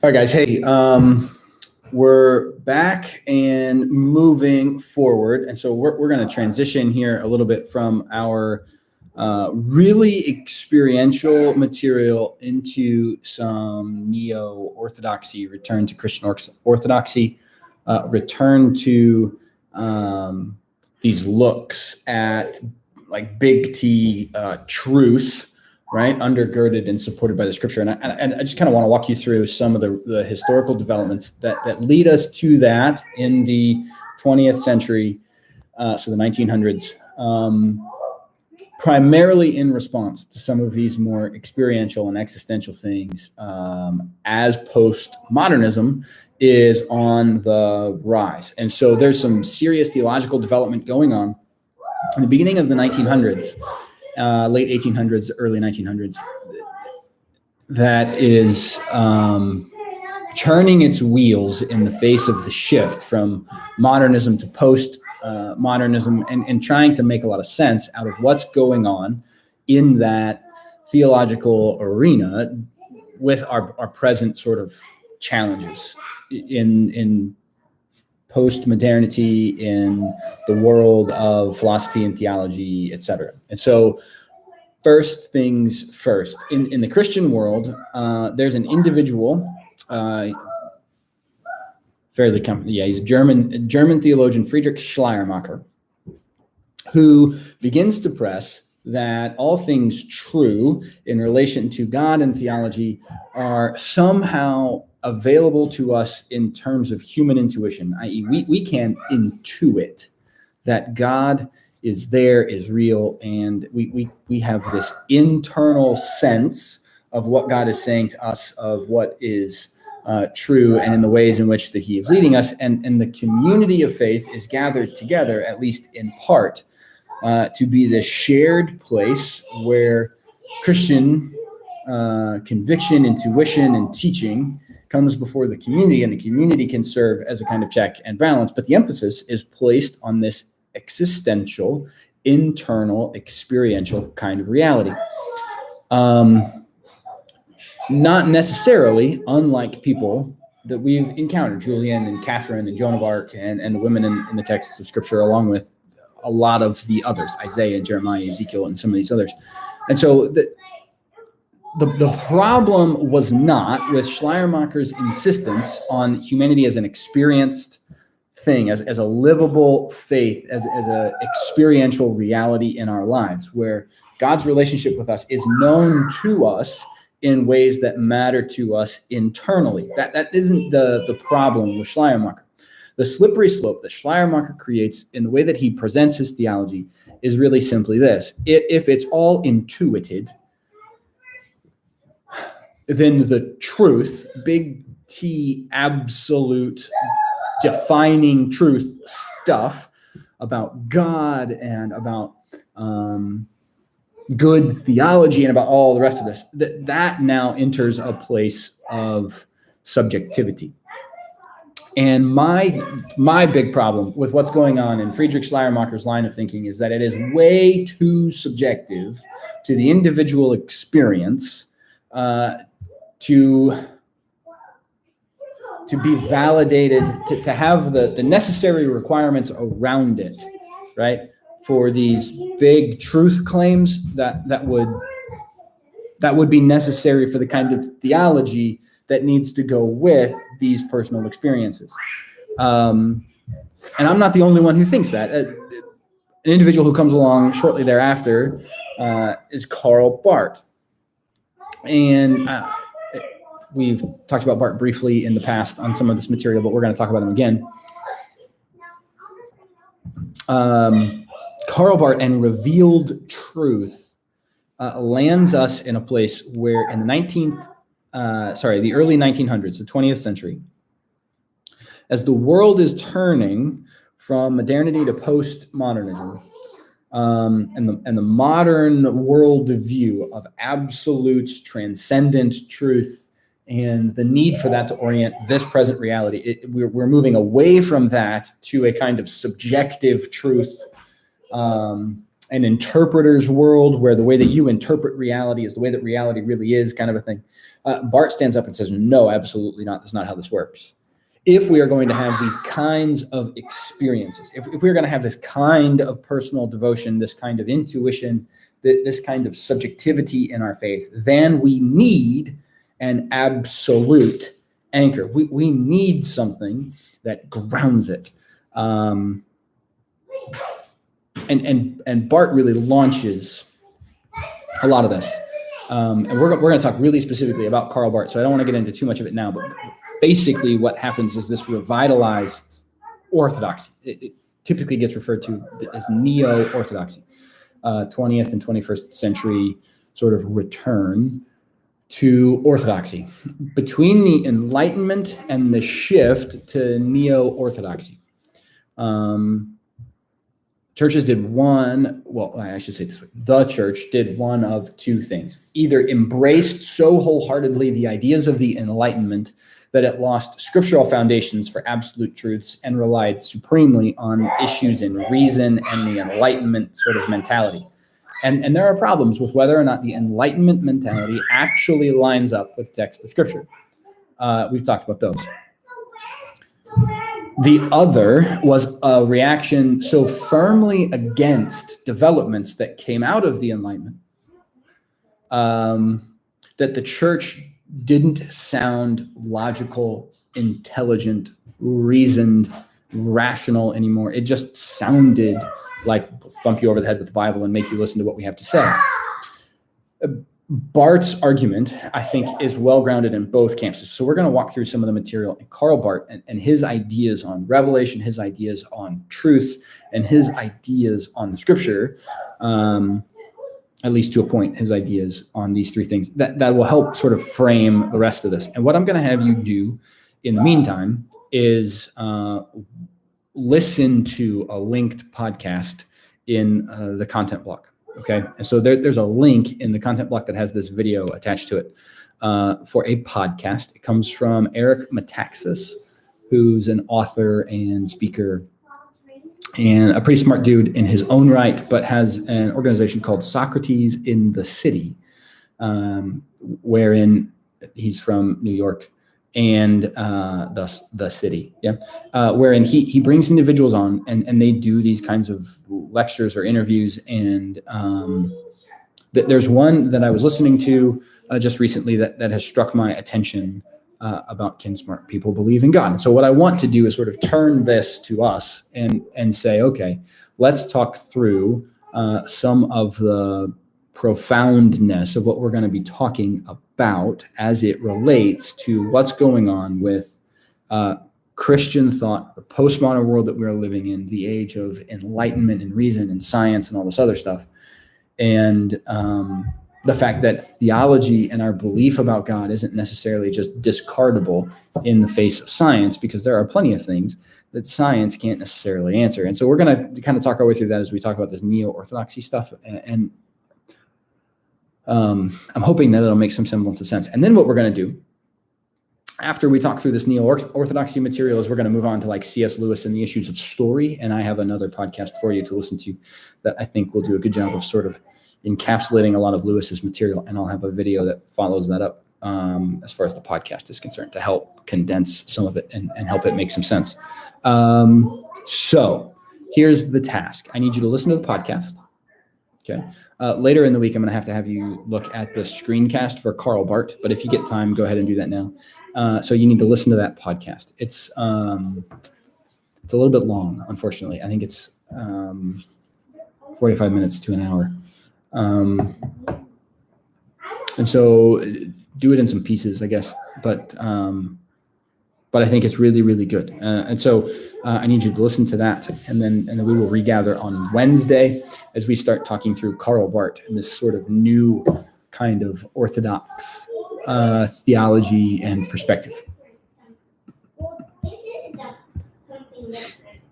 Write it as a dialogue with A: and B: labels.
A: All right, guys. Hey, we're back and moving forward. And so we're going to transition here a little bit from our really experiential material into some Neo-Orthodoxy, return to Christian Orthodoxy, return to these looks at like big T truth, right, undergirded and supported by the scripture. And I just kind of want to walk you through some of the historical developments that lead us to that in the 20th century, so the 1900s, primarily in response to some of these more experiential and existential things, as postmodernism is on the rise. And so there's some serious theological development going on in the beginning of the 1900s. Late 1800s, early 1900s, that is churning its wheels in the face of the shift from modernism to post-modernism, and trying to make a lot of sense out of what's going on in that theological arena with our present sort of challenges in post-modernity, in the world of philosophy and theology, etc. And so first things first, in the Christian world, there's an individual, he's a German theologian, Friedrich Schleiermacher, who begins to press that all things true in relation to God and theology are somehow available to us in terms of human intuition, i.e., we can intuit that God is there, is real, and we have this internal sense of what God is saying to us, of what is true, and in the ways in which that He is leading us, and the community of faith is gathered together, at least in part, to be the shared place where Christian conviction, intuition, and teaching comes before the community, and the community can serve as a kind of check and balance. But the emphasis is placed on this existential, internal, experiential kind of reality. Not necessarily unlike people that we've encountered, Julian and Catherine and Joan of Arc and the women in the texts of Scripture, along with a lot of the others, Isaiah, Jeremiah, Ezekiel, and some of these others. And so the problem was not with Schleiermacher's insistence on humanity as an experienced thing, as a livable faith, as a experiential reality in our lives, where God's relationship with us is known to us in ways that matter to us internally. That isn't the problem with Schleiermacher. The slippery slope that Schleiermacher creates in the way that he presents his theology is really simply this: if it's all intuited, then the truth, big T, absolute, defining truth stuff about God and about good theology and about all the rest of this, that now enters a place of subjectivity. And my big problem with what's going on in Friedrich Schleiermacher's line of thinking is that it is way too subjective to the individual experience to be validated, to have the necessary requirements around it, right, for these big truth claims that would be necessary for the kind of theology that needs to go with these personal experiences. And I'm not the only one who thinks that. An individual who comes along shortly thereafter is Karl Barth. And we've talked about Barth briefly in the past on some of this material, but we're going to talk about him again. Karl Barth and revealed truth lands us in a place where in the early 1900s, the 20th century, as the world is turning from modernity to postmodernism, and the modern worldview of absolute transcendent truth and the need for that to orient this present reality, we're moving away from that to a kind of subjective truth an interpreter's world where the way that you interpret reality is the way that reality really is, kind of a thing. Barth stands up and says, no, absolutely not. That's not how this works. If we are going to have these kinds of experiences, if we're going to have this kind of personal devotion, this kind of intuition, this kind of subjectivity in our faith, then we need an absolute anchor. We need something that grounds it. And Barth really launches a lot of this. And we're going to talk really specifically about Karl Barth, so I don't want to get into too much of it now, but basically what happens is this revitalized orthodoxy. It typically gets referred to as Neo-Orthodoxy, 20th and 21st century sort of return to orthodoxy. Between the Enlightenment and the shift to Neo-Orthodoxy, churches did the church did one of two things. Either embraced so wholeheartedly the ideas of the Enlightenment that it lost scriptural foundations for absolute truths and relied supremely on issues in reason and the Enlightenment sort of mentality. And there are problems with whether or not the Enlightenment mentality actually lines up with the text of Scripture. We've talked about those. The other was a reaction so firmly against developments that came out of the Enlightenment that the church didn't sound logical, intelligent, reasoned, rational anymore. It just sounded like thump you over the head with the Bible and make you listen to what we have to say. Barth's argument, I think, is well-grounded in both camps. So we're going to walk through some of the material in Karl Barth and his ideas on revelation, his ideas on truth, and his ideas on the Scripture, at least to a point, his ideas on these three things. That will help sort of frame the rest of this. And what I'm going to have you do in the meantime is listen to a linked podcast in the content block. Okay, and so there's a link in the content block that has this video attached to it for a podcast. It comes from Eric Metaxas, who's an author and speaker and a pretty smart dude in his own right, but has an organization called Socrates in the City, wherein he's from New York and the city, wherein he brings individuals on and they do these kinds of lectures or interviews. And there's one that I was listening to just recently that has struck my attention about can smart people believe in God? And so what I want to do is sort of turn this to us and say, okay, let's talk through some of the profoundness of what we're going to be talking about as it relates to what's going on with Christian thought, the postmodern world that we're living in, the age of enlightenment and reason and science and all this other stuff. And the fact that theology and our belief about God isn't necessarily just discardable in the face of science, because there are plenty of things that science can't necessarily answer. And so we're going to kind of talk our way through that as we talk about this Neo-Orthodoxy stuff. And I'm hoping that it'll make some semblance of sense. And then what we're going to do after we talk through this Neo-Orthodoxy material is we're going to move on to like C.S. Lewis and the issues of story. And I have another podcast for you to listen to that I think will do a good job of sort of encapsulating a lot of Lewis's material. And I'll have a video that follows that up as far as the podcast is concerned to help condense some of it and help it make some sense. So here's the task. I need you to listen to the podcast. Okay. Later in the week, I'm going to have you look at the screencast for Karl Barth. But if you get time, go ahead and do that now. So you need to listen to that podcast. It's a little bit long, unfortunately. I think it's 45 minutes to an hour. And so do it in some pieces, I guess. But I think it's really, really good. And so I need you to listen to that. And then we will regather on Wednesday as we start talking through Karl Barth and this sort of new kind of Orthodox theology and perspective.